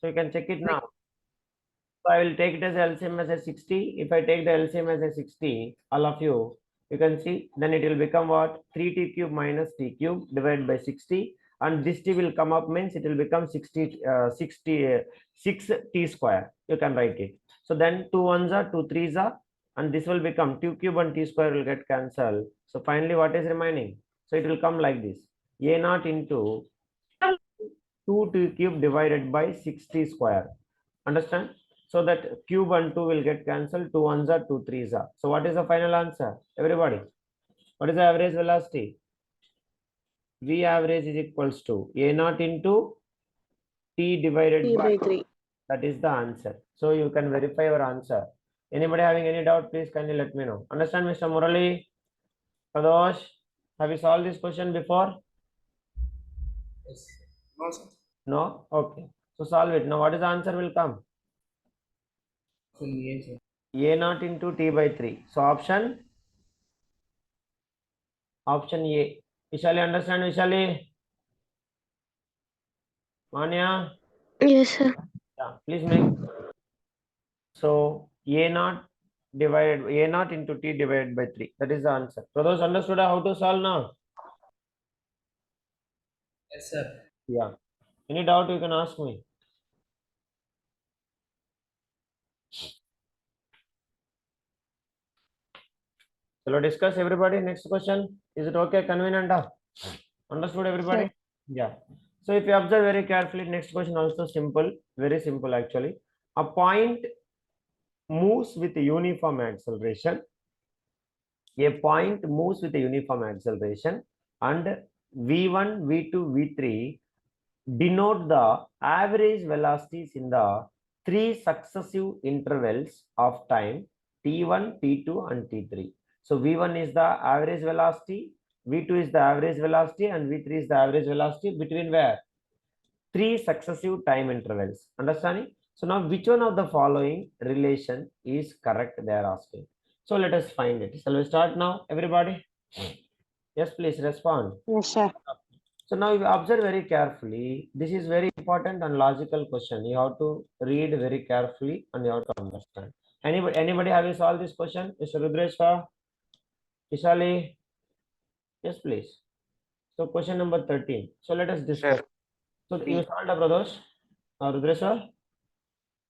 So you can check it now. So I will take it as LCM as a 60. If I take the LCM as a 60, all of you, you can see, then it will become what? 3t cube minus t cube divided by 60. And this t will come up means it will become 6t square. You can write it. So then 2 ones are 2 threes are, and this will become 2 cube and t square will get cancelled. So finally, what is remaining? So it will come like this: a naught into 2t cube divided by 60 square. Understand? So that cube and 2 will get cancelled. 2 ones are 2 threes are. So what is the final answer? Everybody, what is the average velocity? V average is equals to a naught into t divided by 3. That is the answer. So you can verify your answer. Anybody having any doubt, please kindly let me know. Understand, Mr. Murali? Pradosh, have you solved this question before? Yes. No, sir. No? Okay. So solve it. Now what is the answer will come? Option A, sir. A naught into t by 3. So option A. Vishali, understand, Vishali? Manya? Yes, sir. Yeah, please make. So a naught into t divided by 3. That is the answer. So those understood how to solve now? Yes, sir. Yeah. Any doubt you can ask me. So discuss everybody. Next question. Is it okay? Convenient? Understood everybody? Sure. Yeah. So if you observe very carefully, next question also simple, very simple actually. A point moves with uniform acceleration. A point moves with a uniform acceleration, and v1, v2, v3 denote the average velocities in the three successive intervals of time t1, t2, and t3. So v1 is the average velocity, v2 is the average velocity, and v3 is the average velocity between where? Three successive time intervals. Understanding? So now which one of the following relation is correct, they are asking. So let us find it. Shall we start now, everybody? Yes, please respond. Yes, sir. So now you observe very carefully. This is very important and logical question. You have to read very carefully and you have to understand. Anybody have you solved this question? Mr. Rudresha, Vishali? Yes, please. So question number 13. So let us discuss. Sir, So B. you solved, Pradosh? Rudresha?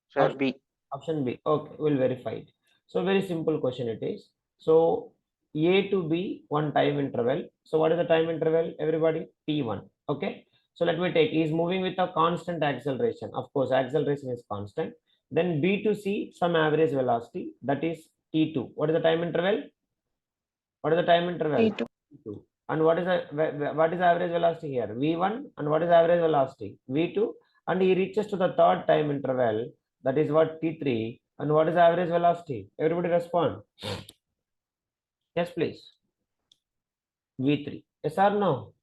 Sir, B. Option B. Okay, we'll verify it. So very simple question it is. So A to B, one time interval. So what is the time interval? Everybody, T1. Okay. So let me take, is moving with a constant acceleration. Of course, acceleration is constant. Then B to C, some average velocity, that is T2. What is the time interval? What is the time interval? T2. T2. And what is the average velocity here? V1. And what is the average velocity? V2. And he reaches to the third time interval, that is what? T3. And what is the average velocity? Everybody respond. Yes, please. V3. Yes or no?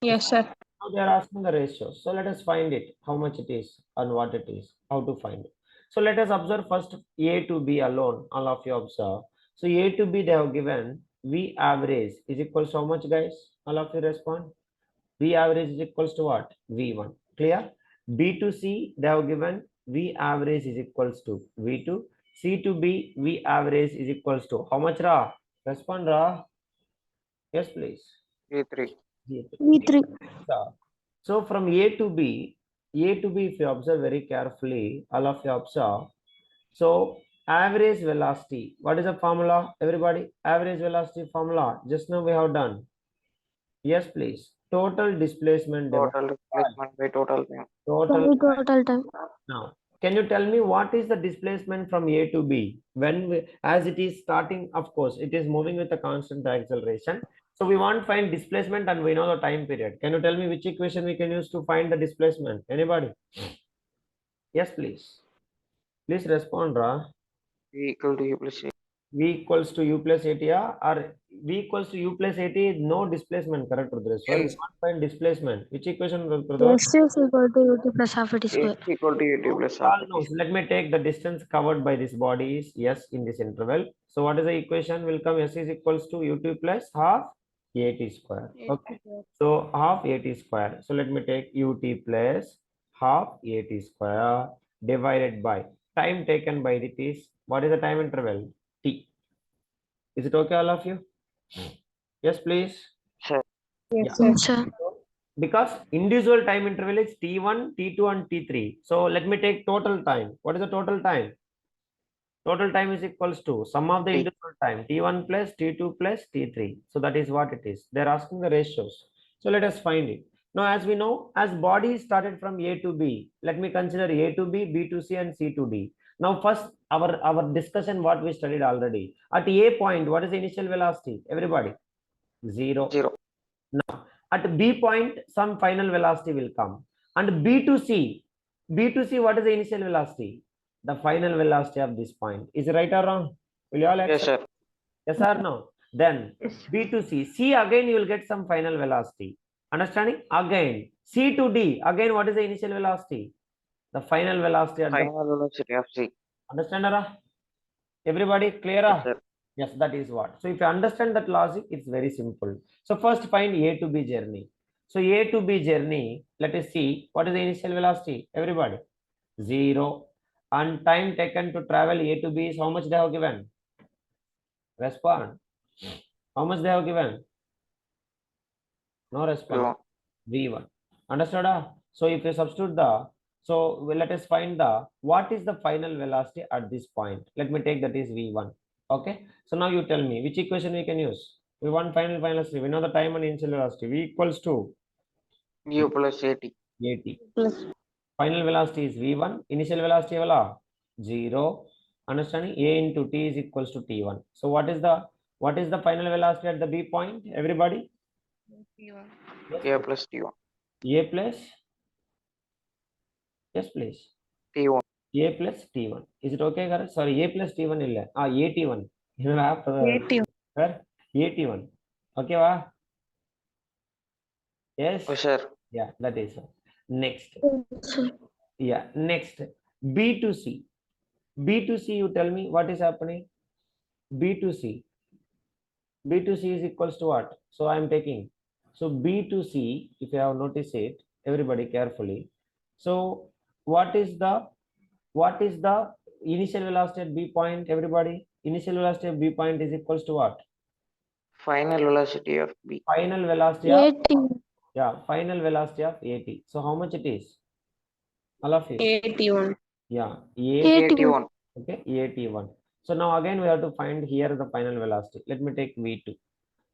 Yes, sir. Now they are asking the ratio. So let us find it, how much it is and what it is, how to find it. So let us observe first A to B alone. All of you observe. So A to B they have given V average is equals to how much, guys? All of you respond. V average is equals to what? V1. Clear? B to C they have given V average is equals to V2. C to B V average is equals to how much, Ra? Respond, Ra. Yes, please. A3. V3. So from A to B, if you observe very carefully, all of you observe. So average velocity, what is the formula? Everybody, average velocity formula. Just now we have done. Yes, please. Total displacement divided Total displacement by total time. Total time. Now, can you tell me what is the displacement from A to B? As it is starting, of course, it is moving with a constant acceleration. So we want to find displacement and we know the time period. Can you tell me which equation we can use to find the displacement? Anybody? Yes, please. Please respond, Ra. V equal to U plus A. V equals to U plus AT, or V equals to U plus AT, no displacement, correct, Rudreswar? We Yes. want to find displacement. Which equation, Rudreswar? S is equal to UT plus half it A square. equal to AT plus half All AT knows. Let me take the distance covered by this body is S in this interval. So what is the equation? Will come S is equals to UT plus half AT square. Okay. So half AT square. So let me take UT plus half at square divided by time taken by it is, what is the time interval? T. Is it okay, all of you? Yes, please. Sir. Yeah. Yes, sir. Because individual time interval is T1, T2, and T3. So let me take total time. What is the total time? Total time is equals to sum of the T. individual time, T1 plus T2 plus T3. So that is what it is. They're asking the ratios. So let us find it. Now, as we know, as body started from A to B, let me consider A to B, B to C, and C to D. Now, first, our discussion, what we studied already. At A point, what is the initial velocity? Everybody? 0. 0. Now, at B point, some final velocity will come. And B to C, what is the initial velocity? The final velocity of this point. Is it right or wrong? Will you all Yes, accept? sir. Yes or no? Then B to C. C again you will get some final velocity. Understanding? Again. C to D. Again, what is the initial velocity? The final velocity at the. Final velocity of C. Understand, Ara? Everybody clear? Yes, sir. Yes, that is what. So if you understand that logic, it's very simple. So first find A to B journey. So A to B journey, let us see what is the initial velocity. Everybody, 0. And time taken to travel A to B is how much they have given? Respond. How much they have given? No response. V1. Understood? So if you substitute let us find what is the final velocity at this point. Let me take that is V1. Okay. So now you tell me which equation we can use. We want final velocity. We know the time and initial velocity. V equals to U plus AT. AT. Plus. Final velocity is V1. Initial velocity is 0. Understanding? A into T is equals to T1. So what is the final velocity at the B point? Everybody? A plus T1. A plus. Yes, please. T1. A plus T1. Is it okay, guys? Sorry, A plus T1 illa. AT1. You have to. Sir, AT1. Okay, wa? Yes. Oh, sir. Yeah, that is so. Next. Yes, sir. Yeah, next. B to C. B to C, you tell me what is happening. B to C. B to C is equals to what? So I am taking. So B to C, if you have noticed it, everybody carefully. So what is the initial velocity at B point? Everybody, initial velocity at B point is equals to what? Final velocity of B. Final velocity of 80. final velocity of AT. So how much it is? All of you. 81. Yeah, 81. Okay, 81. So now again we have to find here the final velocity. Let me take V2.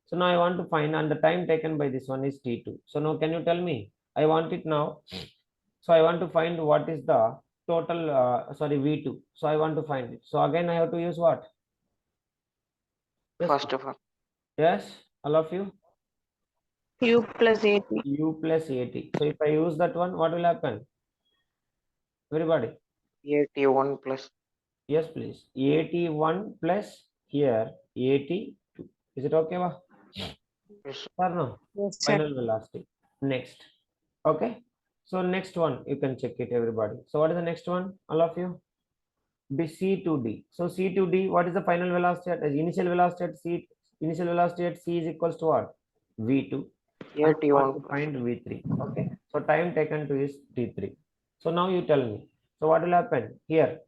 So now I want to find, and the time taken by this one is T2. So now can you tell me? I want it now. So I want to find what is the total, V2. So I want to find it. So again I have to use what? Yes, First of all. yes, all of you. U plus 80. U plus 80. So if I use that one, what will happen? Everybody. 81 plus. Yes, please. 81 plus here 82. Is it okay? Wa? Yes. Or no? Yes, sir. Final velocity. Next. Okay. So next one, you can check it, everybody. So what is the next one? All of you? B C to D. So C to D, what is the final velocity at initial velocity at C? Initial velocity at C is equals to what? V2. And we 81 want to plus. find V3. Okay. So time taken to is T3. So now you tell me. So what will happen here?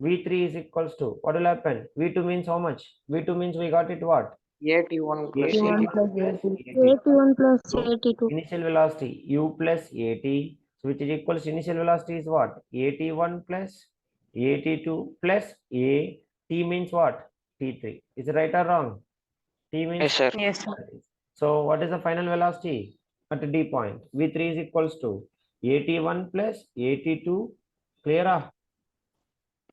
V3 is equals to what will happen? V2 means how much? V2 means we got it what? 81 plus 81 80. plus 80. 81 plus So 82. initial velocity U plus 80, so which is equals initial velocity is what? 81 plus 82 plus A. T means what? T3. Is it right or wrong? T means. Yes, sir. Yes, sir. So what is the final velocity at D point? V3 is equals to 81 plus 82. Clear?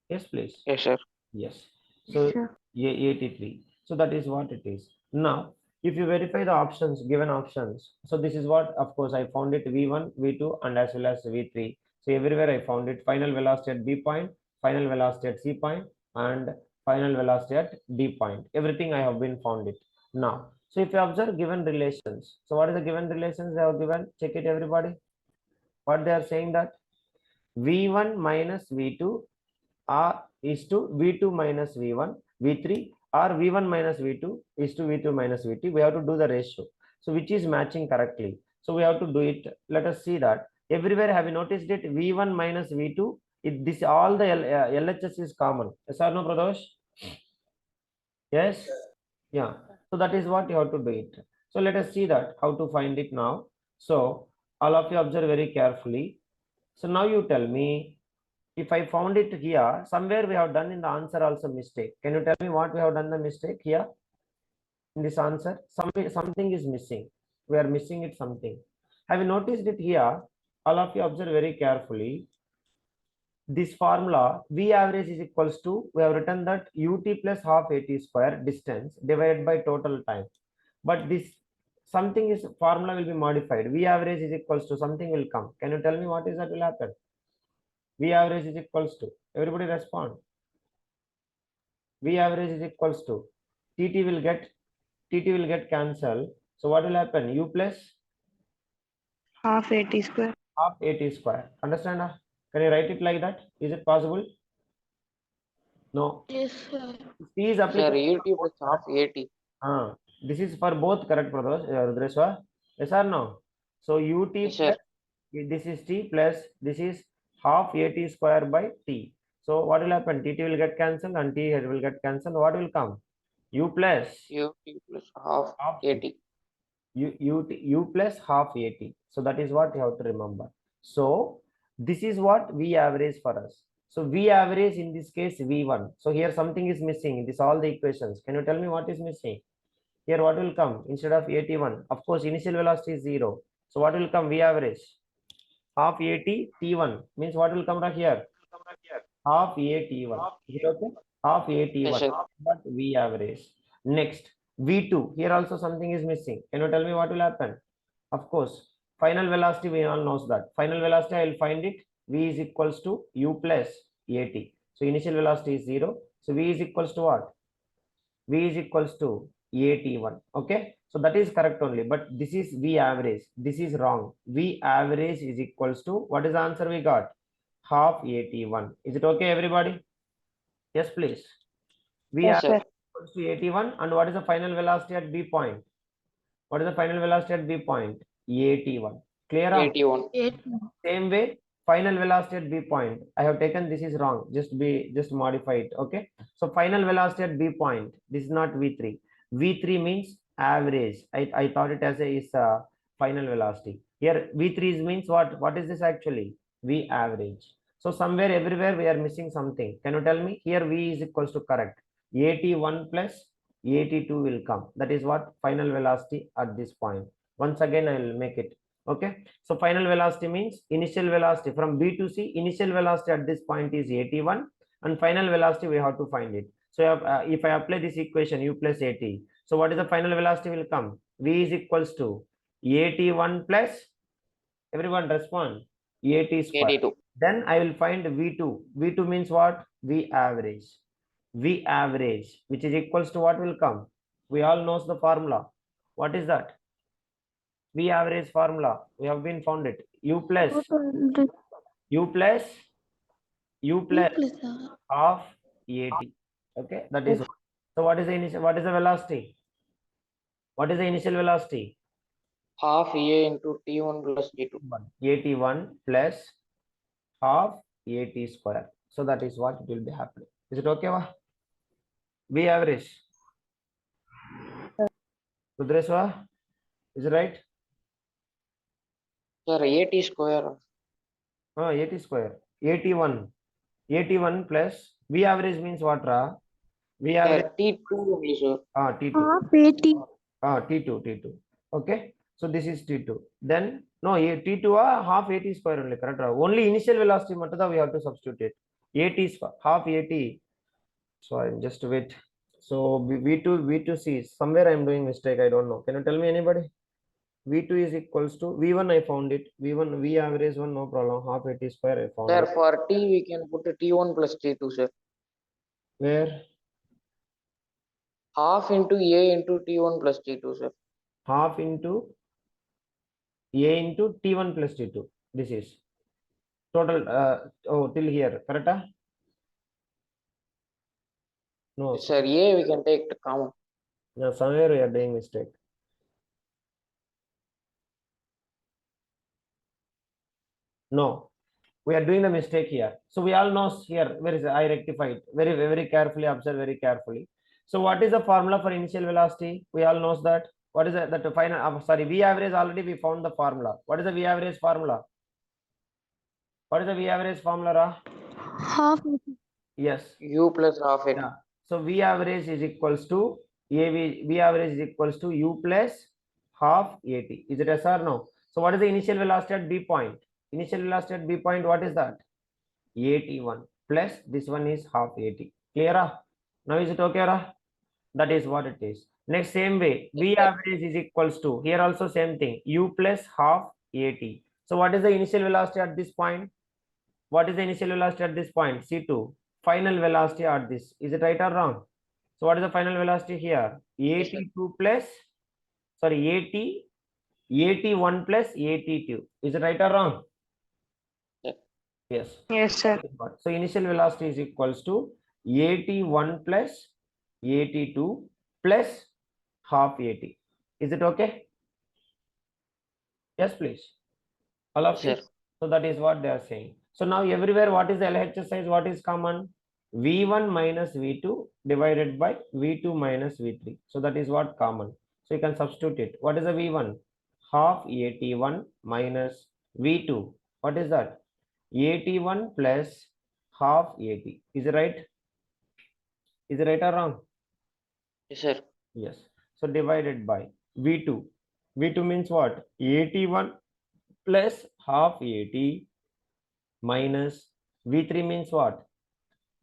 Yes, please. Yes, sir. Yes. So Sure. 83. So that is what it is. Now, if you verify the options, given options, so this is what, of course, I found it V1, V2, and as well as V3. So everywhere I found it final velocity at B point, final velocity at C point, and final velocity at D point. Everything I have been found it. Now, so if you observe given relations, so what is the given relations they have given? Check it, everybody. What they are saying that V1 minus V2 is to V2 minus V1, V3, or V1 minus V2 is to V2 minus V3. We have to do the ratio. So which is matching correctly. So we have to do it. Let us see that Everywhere have you noticed it? V1 minus V2. This all the LHS is common. Yes or no, Pradosh? Yes. Yeah. So that is what you have to do it. So let us see that how to find it now. So all of you observe very carefully. So now you tell me, if I found it here, somewhere we have done in the answer also mistake. Can you tell me what we have done the mistake here in this answer? Something is missing. We are missing it something. Have you noticed it here? All of you observe very carefully. This formula V average is equals to, we have written that UT plus half AT square distance divided by total time. But this something is formula will be modified. V average is equals to something will come. Can you tell me what is that will happen? V average is equals to, everybody respond. V average is equals to TT will get cancelled. So what will happen? U plus half 80 square. half AT square. Understand? Can you write it like that? Is it possible? No. Yes, sir. T is Sir, applicable. UT plus half 80. This is for both, correct, Rudreshwa? Yes or no? So UT Yes, sir. plus this is T plus this is half AT square by T. So what will happen? TT will get cancelled and T will get cancelled. What will come? U plus UT plus half half 80. U plus half AT. So that is what you have to remember. So this is what V average for us. So V average in this case V1. So here something is missing. This all the equations. Can you tell me what is missing? Here what will come instead of 81? Of course, initial velocity is 0. So what will come? V average. Half AT T1 means what will come right here? Half AT1. Is it okay? Half Yes, AT1. sir. But V average. Next, V2. Here also something is missing. Can you tell me what will happen? Of course, final velocity we all knows that. Final velocity I will find it. V is equals to U plus AT. So initial velocity is 0. So V is equals to what? V is equals to AT1. Okay. So that is correct only. But this is V average. This is wrong. V average is equals to, what is the answer we got? Half AT1. Is it okay, everybody? Yes, please. V Yes, average sir. equals to AT1. And what is the final velocity at B point? What is the final velocity at B point? AT1. Clear? 81. Same way, final velocity at B point. I have taken this is wrong. Just modify it. Okay. So final velocity at B point. This is not V3. V3 means average. I thought it as a is final velocity. Here V3 is means what? What is this actually? V average. So somewhere everywhere we are missing something. Can you tell me? Here V is equals to correct. AT1 plus AT2 will come. That is what final velocity at this point. Once again, I will make it. Okay. So final velocity means initial velocity from B to C. Initial velocity at this point is 81 and final velocity we have to find it. So if I apply this equation U plus AT, so what is the final velocity will come? V is equals to AT1 plus, everyone respond, AT square. 82. Then I will find V2. V2 means what? V average. V average, which is equals to what will come? We all knows the formula. What is that? V average formula. We have been found it. U plus U plus U plus half AT. Okay, that is. So what is the initial? What is the velocity? What is the initial velocity? Half A into T1 plus T2. AT1 plus half AT square. So that is what it will be happening. Is it okay? V average. Rudreshwa, is it right? Sir, 80 square. AT square. 81. 81 plus V average means what? V average. Sir, T2 only, sir. T2. Half 80. T2. Okay. So this is T2. Then no, T2 half 80 square only, correct? Only initial velocity matter we have to substitute it. 80 square, half 80. So I'm just wait. So V2C, somewhere I'm doing mistake. I don't know. Can you tell me anybody? V2 is equals to V1. I found it. V1, V average one, no problem. Half 80 square I found Sir, it. for T we can put a T1 plus T2, sir. Where? Half into A into T1 plus T2, sir. Half into A into T1 plus T2. This is total. Till here, correct? No, Sir, A we can take the common. no, somewhere we are doing mistake. No, we are doing the mistake here. So we all know here, where is it? I rectified. Very carefully, observe very carefully. So what is the formula for initial velocity? We all knows that. What is it? That final, sorry, V average already we found the formula. What is the V average formula? What is the V average formula? half Yes. U plus half it. Yeah. So V average is equals to V average is equals to U plus half AT. Is it yes or no? So what is the initial velocity at B point? Initial velocity at B point, what is that? AT1 plus this one is half AT. Clear? Now is it okay? That is what it is. Next, same way, V average is equals to, here also same thing, U plus half AT. So what is the initial velocity at this point? What is the initial velocity at this point? C2. Final velocity at this. Is it right or wrong? So what is the final velocity here? AT2 plus, sorry, AT1 plus AT2. Is it right or wrong? Yeah. Yes. yes sir. So initial velocity is equals to AT1 plus AT2 plus half AT. Is it okay? Yes, please. All of Yes, you. sir. So that is what they are saying. So now everywhere, what is the LHS size? What is common? V1 minus V2 divided by V2 minus V3. So that is what common. So you can substitute it. What is the V1? Half AT1 minus V2. What is that? AT1 plus half AT. Is it right? Is it right or wrong? Yes, sir. Yes. So divided by V2. V2 means what? AT1 plus half AT minus V3 means what?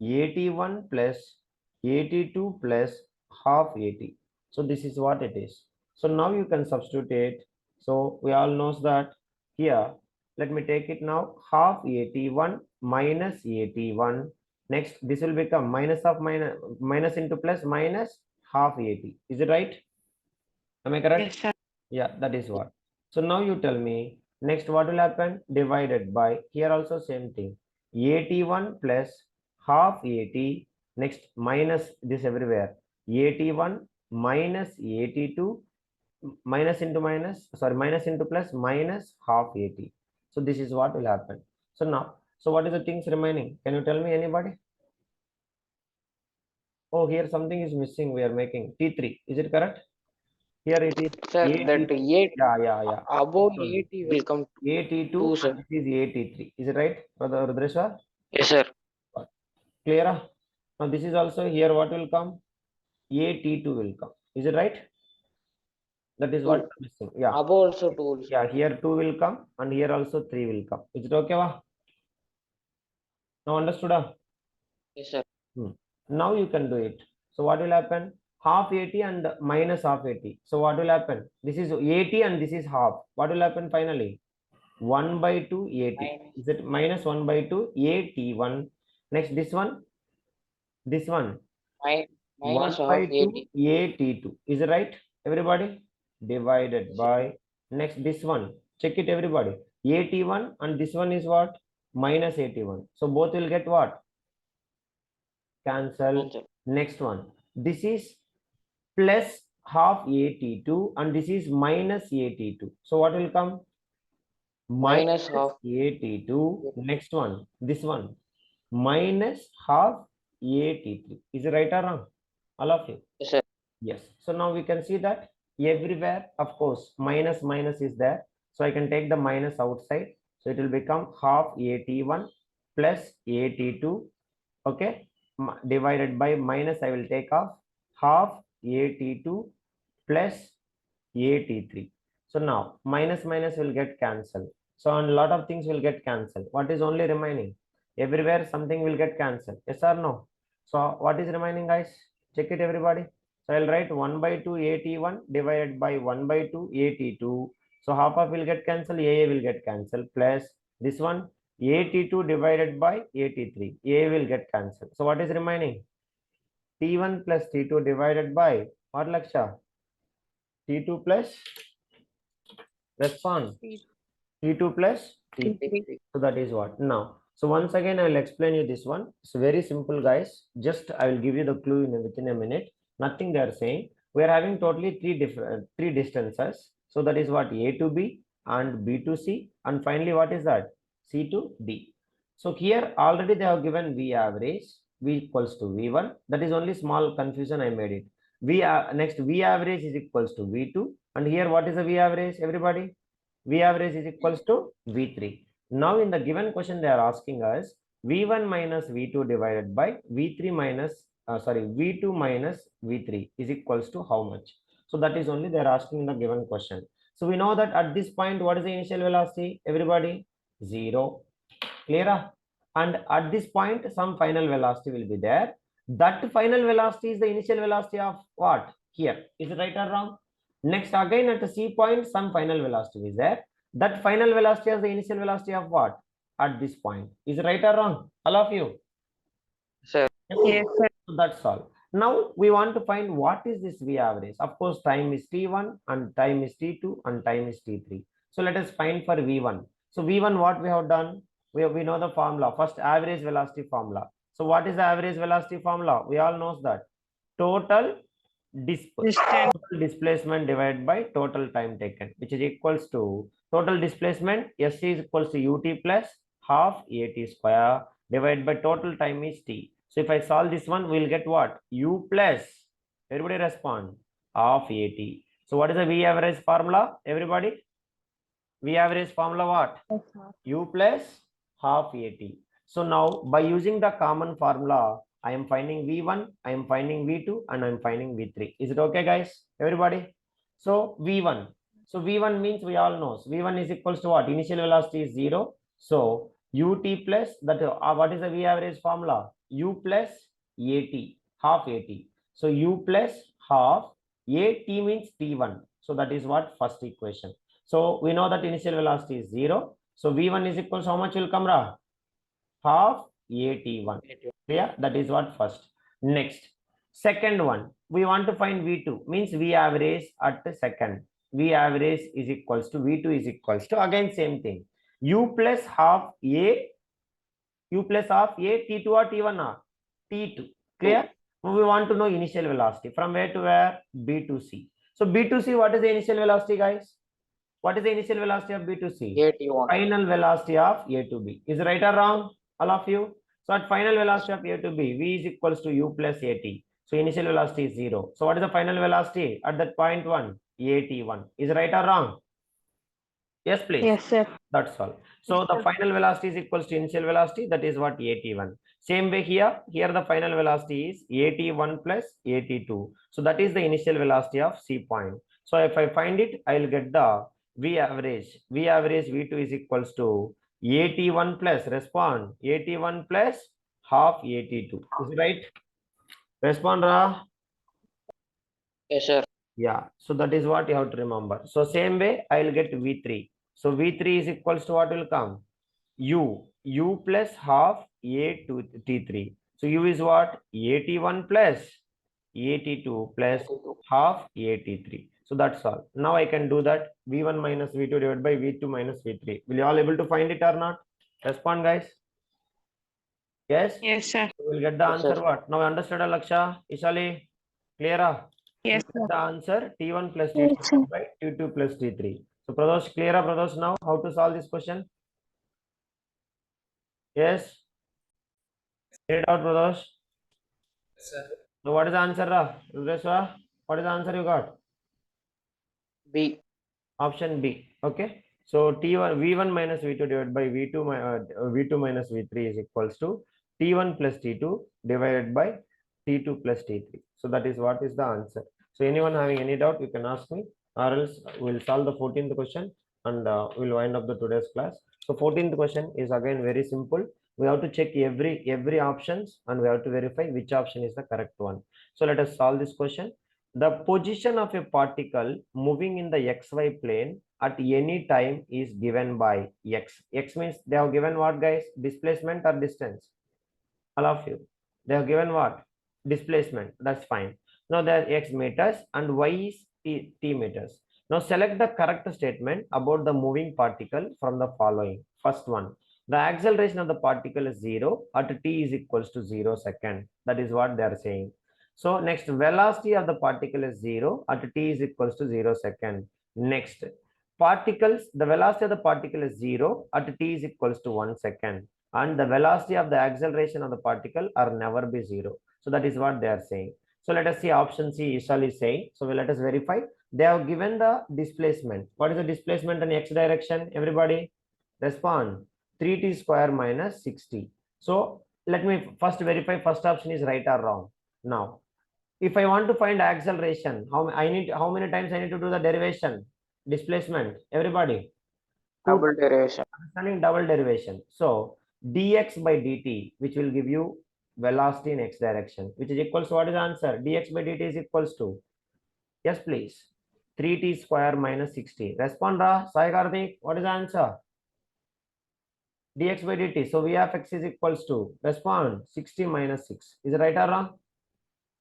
AT1 plus AT2 plus half AT. So this is what it is. So now you can substitute it. So we all knows that here, let me take it now, half AT1 minus AT1. Next, this will become minus of minus into plus minus half AT. Is it right? Am I correct? Yes sir. Yeah, that is what. So now you tell me, next what will happen? Divided by, here also same thing, AT1 plus half AT, next minus this everywhere, AT1 minus AT2, minus into minus, sorry, minus into plus minus half AT. So this is what will happen. So now, so what is the things remaining? Can you tell me, anybody? Oh, here something is missing. We are making T3. Is it correct? Here it is. Sir, that AT, A yeah. above Sorry. AT will come AT2 2, sir. and this is AT3. Is it right, Brother Rudreshwar? Yes, sir. Clear? Now this is also here what will come? AT2 will come. Is it right? That is what 2. missing. Yeah. Above also 2 also. Yeah, here 2 will come and here also 3 will come. Is it okay? Now understood? Yes, sir. Now you can do it. So what will happen? Half AT and minus half AT. So what will happen? This is AT and this is half. What will happen finally? 1 by 2 AT. Is it minus 1 by 2 AT1? Next, this one. Minus 1 by half 2 AT. AT2. Is it right, everybody? Divided by, next this one. Check it, everybody. AT1 and this one is what? Minus AT1. So both will get what? Cancel. Cancel. Next one. This is plus half AT2 and this is minus AT2. So what will come? Minus half. AT2. Next one. This one. Minus half AT3. Is it right or wrong? All of you? Yes, sir. Yes. So now we can see that everywhere, of course, minus is there. So I can take the minus outside. So it will become half AT1 plus AT2. Okay. Divided by minus, I will take off half AT2 plus AT3. So now minus will get cancelled. So a lot of things will get cancelled. What is only remaining? Everywhere something will get cancelled. Yes or no? So what is remaining, guys? Check it, everybody. So I'll write 1 by 2 AT1 divided by 1 by 2 AT2. So half of will get cancelled, AA will get cancelled, plus this one AT2 divided by AT3. AA will get cancelled. So what is remaining? T1 plus T2 divided by what, Laksha? T2 plus respond. T2 plus T3. So that is what. Now, so once again, I will explain you this one. It's very simple, guys. Just I will give you the clue within a minute. Nothing they are saying. We are having totally three distances. So that is what, A to B and B to C. And finally, what is that? C to D. So here already they have given V average, V equals to V1. That is only small confusion I made it. Next V average is equals to V2. And here what is the V average, everybody? V average is equals to V3. Now in the given question they are asking us V1 minus V2 divided by V3 minus V2 minus V3 is equals to how much? So that is only they are asking in the given question. So we know that at this point, what is the initial velocity? Everybody, 0. Clear? And at this point, some final velocity will be there. That final velocity is the initial velocity of what? Here. Is it right or wrong? Next, again at the C point, some final velocity is there. That final velocity is the initial velocity of what? At this point. Is it right or wrong? All of you? Sir. Yes, sir. So that's all. Now we want to find what is this V average. Of course, time is T1 and time is T2 and time is T3. So let us find for V1. So V1, what we have done? We know the formula. First, average velocity formula. So what is the average velocity formula? We all knows that. Total displacement divided by total time taken, which is equals to total displacement. SC is equals to UT plus half AT square divided by total time is T. So if I solve this one, we'll get what? U plus, everybody respond, half AT. So what is the V average formula, everybody? V average formula what? U plus half AT. So now by using the common formula, I am finding V1, I am finding V2, and I am finding V3. Is it okay, guys? Everybody? So V1. So V1 means we all know. V1 is equals to what? Initial velocity is 0. So UT plus that. What is the V average formula? U plus AT, half AT. So U plus half AT means T1. So that is what first equation. So we know that initial velocity is 0. So V1 is equals to how much will come, Ra? Half AT1. Yeah, that is what first. Next, second one, we want to find V2, means V average at the second. V average is equals to V2 is equals to, again same thing, U plus half A, U plus half A, T2 or T1 or T2. Clear? We want to know initial velocity from where to where? B to C. So B to C, what is the initial velocity, guys? What is the initial velocity of B to C? AT1. Final velocity of A to B. Is it right or wrong, all of you? So at final velocity of A to B, V is equals to U plus AT. So initial velocity is 0. So what is the final velocity at that point 1? AT1. Is it right or wrong? Yes, please. Yes, sir. That's all. So the final velocity is equals to initial velocity. That is what AT1. Same way here. Here the final velocity is AT1 plus AT2. So that is the initial velocity of C point. So if I find it, I will get the V average. V average V2 is equals to AT1 plus, respond, AT1 plus half AT2. Is it right? Respond, Ra. Yes, sir. Yeah. So that is what you have to remember. So same way, I will get V3. So V3 is equals to what will come? U plus half A to T3. So U is what? AT1 plus AT2 plus half AT3. So that's all. Now I can do that. V1 minus V2 divided by V2 minus V3. Will you all able to find it or not? Respond, guys. Yes? Yes, sir. We'll get the Yes, answer sir. what? Now understood, Laksha? Ishali? Clear? Yes, We'll sir. get the answer T1 plus T2 Yes, sir. by T2 plus T3. So Pradosh, clear, Pradosh, now how to solve this question? Yes? Get it out, Pradosh. Yes, sir. So what is the answer, Ra? Rudreswa? What is the answer you got? B. Option B. Okay. So T1 V1 minus V2 divided by V2 minus V3 is equals to T1 plus T2 divided by T2 plus T3. So that is what is the answer. So anyone having any doubt, you can ask me, or else we'll solve the 14th question and we'll wind up the today's class. So 14th question is again very simple. We have to check every options and we have to verify which option is the correct one. So let us solve this question. The position of a particle moving in the xy plane at any time is given by x. X means they have given what, guys? Displacement or distance? All of you. They have given what? Displacement. That's fine. Now there are x meters and y is t meters. Now select the correct statement about the moving particle from the following. First one. The acceleration of the particle is 0 at t is equals to 0 second. That is what they are saying. So next, velocity of the particle is 0 at t is equals to 0 second. Next, particles, the velocity of the particle is 0 at t is equals to 1 second, and the velocity of the acceleration of the particle are never be 0. So that is what they are saying. So let us see option C Ishal is saying. So let us verify. They have given the displacement. What is the displacement in x direction? Everybody respond. 3t square minus 60. So let me first verify first option is right or wrong. Now, if I want to find acceleration, how many times I need to do the derivation? Displacement. Everybody. Double derivation. Understanding double derivation. So dx by dt, which will give you velocity in x direction, which is equals to what is the answer? Dx by dt is equals to, yes please, 3t square minus 60. Respond Ra, Sai Karthik, what is the answer? Dx by dt. So v of x is equals to, respond, 60 minus 6. Is it right or wrong?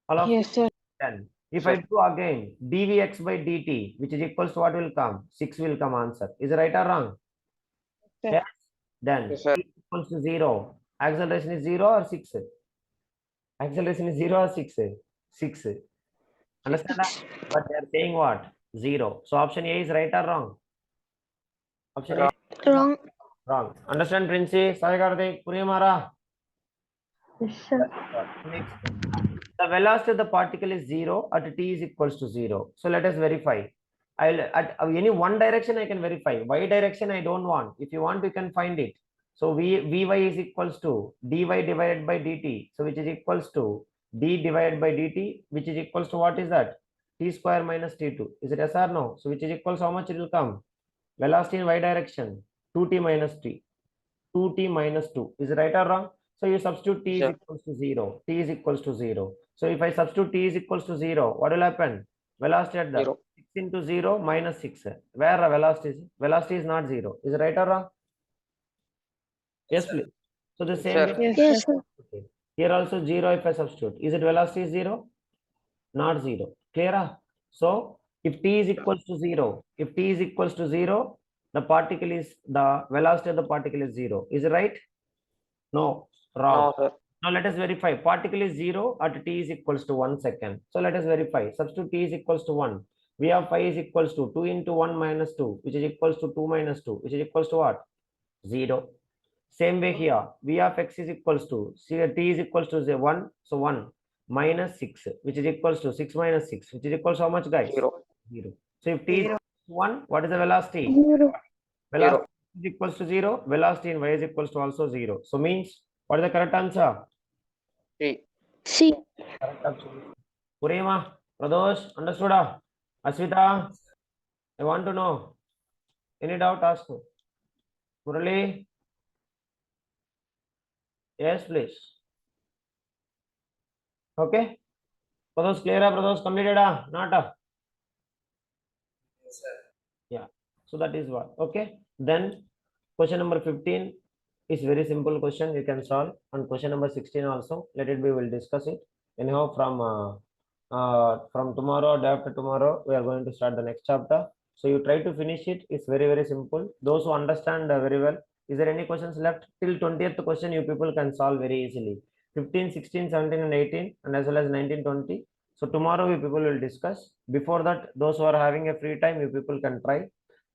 All of Yes, sir. 10. If I do again dvx by dt, which is equals to what will come? 6 will come answer. Is it right or wrong? Sir. Yes. Then Yes, sir. t equals to 0. Acceleration is 0 or 6? Acceleration is 0 or 6? 6. Understand that? But they are saying what? 0. So option A is right or wrong? Option A is Wrong. wrong. Understand, Princey? Sai Karthik, Puriyamara? Yes, sir. Next. The velocity of the particle is 0 at t is equals to 0. So let us verify. I'll at any one direction I can verify. Y direction I don't want. If you want, you can find it. So vy is equals to dy divided by dt. So which is equals to d divided by dt, which is equals to what is that? T square minus t2. Is it yes or no? So which is equals to how much it will come? Velocity in y direction 2t minus t. 2t minus 2. Is it right or wrong? So you substitute t is equals to 0. T is equals to 0. So if I substitute t is equals to 0, what will happen? Velocity at the 0. 6 into 0 minus 6. Where the velocity is? Velocity is not 0. Is it right or wrong? Yes, please. So the same Sir. way. Yes, sir. Okay. Here also 0 if I substitute. Is it velocity is 0? Not 0. Clear? So if t is equals to 0, if t is equals to 0, the particle is, the velocity of the particle is 0. Is it right? No, wrong. No, sir. Now let us verify. Particle is 0 at t is equals to 1 second. So let us verify. Substitute t is equals to 1. V of phi is equals to 2 into 1 minus 2, which is equals to 2 minus 2, which is equals to what? 0. Same way here. V of x is equals to, see t is equals to 1. So 1 minus 6, which is equals to 6 minus 6, which is equals to how much, guys? 0. 0. So if t is 1, what is the velocity? Zero. Velocity is equals to 0. Velocity in y is equals to also 0. So means, what is the correct answer? T. C. Correct answer. Purima, Pradosh, understood? Aswita, I want to know. Any doubt, ask me. Murali? Yes, please. Okay. Pradosh clear? Pradosh completed? Not? Yes, sir. Yeah. So that is what. Okay. Then question number 15 is very simple question. You can solve. And question number 16 also. Let it be. We'll discuss it. Anyhow, from tomorrow, day after tomorrow, we are going to start the next chapter. So you try to finish it. It's very, very simple. Those who understand very well. Is there any questions left? Till 20th question, you people can solve very easily. 15, 16, 17, and 18, and as well as 19, 20. So tomorrow we people will discuss. Before that, those who are having a free time, you people can try.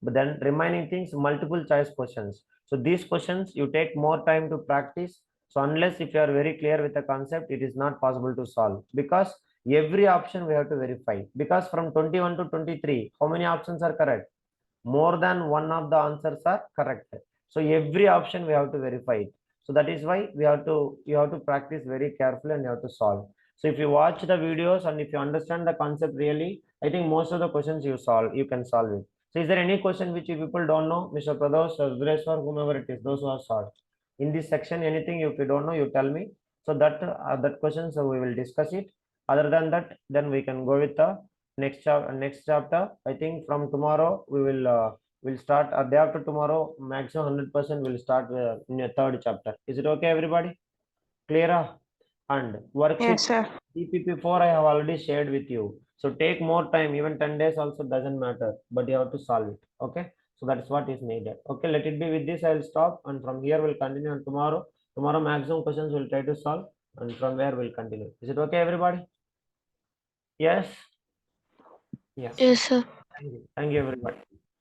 But then remaining things, multiple choice questions. So these questions, you take more time to practice. So unless if you are very clear with the concept, it is not possible to solve, because every option we have to verify. Because from 21 to 23, how many options are correct? More than one of the answers are correct. So every option we have to verify it. So that is why you have to practice very carefully and you have to solve. So if you watch the videos and if you understand the concept really, I think most of the questions you can solve it. So is there any question which you people don't know, Mr. Pradosh or Suresh, whomever it is, those who are solved in this section? Anything if you don't know, you tell me. So that question, so we will discuss it. Other than that, then we can go with the next chapter. I think from tomorrow we will start, a day after tomorrow, maximum 100% will start in a third chapter. Is it okay, everybody? Clear? And worksheet Yes, sir. DPP4 I have already shared with you. So take more time, even 10 days also doesn't matter, but you have to solve it. Okay. So that's what is needed. Okay, let it be. With this, I will stop, and from here we'll continue on tomorrow. Tomorrow maximum questions we'll try to solve, and from where we'll continue. Is it okay, everybody? Yes. Yeah. Yes, sir. Thank you, everybody.